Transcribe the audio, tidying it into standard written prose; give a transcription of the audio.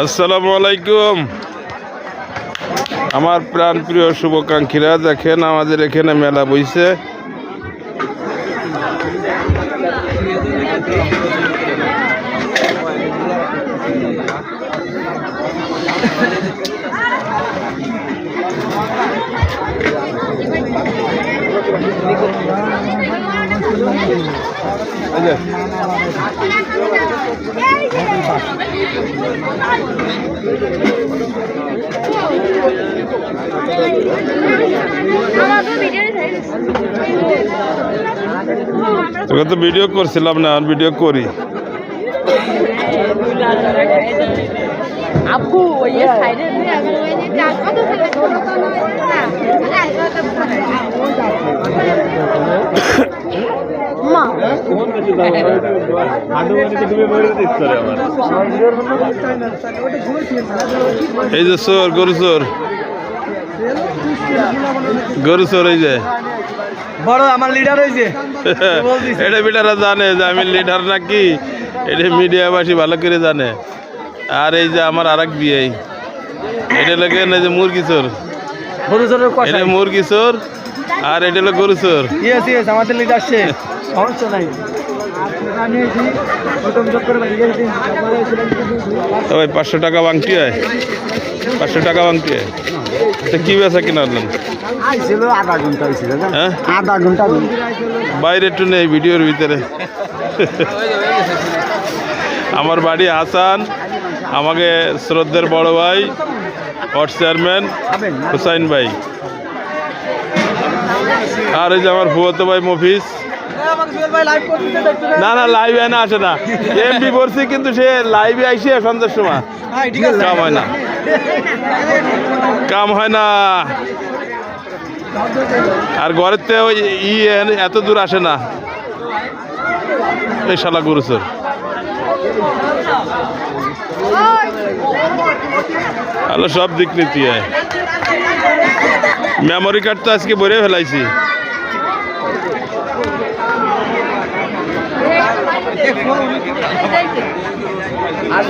আসসালামু আলাইকুম। আমার প্রাণ প্রিয় শুভাকাঙ্ক্ষীরা, দেখেন আমাদের এখানে মেলা বইছে। তোকে তো ভিডিও করছিলাম না, ভিডিও করি। আপু ये साइड में अगर वो ये चाचा तो फिर छोटा तो ना ऐसा तो মা এই যে চোর, গরু চোর, গরু চোর। এই যে বড় আমার লিডার হয়েছে, এটা বিটারা জানে যে আমি লিডার নাকি, এটা মিডিয়াবাসী ভালো করে জানে। আর এই যে আমার আর এক বিয়ে, এটা লাগে না যে মুরগি চোর, এটা মুরগি চোর, আর এটা হলো গরু চোর। আমাদের লিডার সে সমস্যা নাই। ভাই 500 টাকা বাংটি হয়, 500 টাকা বাংটি হয়। কি বেচা কিনা আনলেন? আধা ঘন্টা হয়েছিল, হ্যাঁ আধা ঘন্টা বাইরে একটু নেই ভিডিওর ভিতরে। আমার বাড়ি হাসান, আমাকে শ্রদ্ধের বড় ভাই ওয়ার্ড চেয়ারম্যান হুসাইন ভাই, আর এই যে আমার ফুয়াতো ভাই মফিজ। না না, লাইভে না আসে না, এমপি করছি, কিন্তু সে লাইভে আইসে সন্ধ্যার সময় কাম হয় না, কাম হয় না। আর ঘরের থেকে ওই এত দূর আসে না, এই শালা গরুচোর। আলো সব দিক নীতি হয়। মেমোরি কার্ড তো আজকে ভরে ফেলাইছি। আর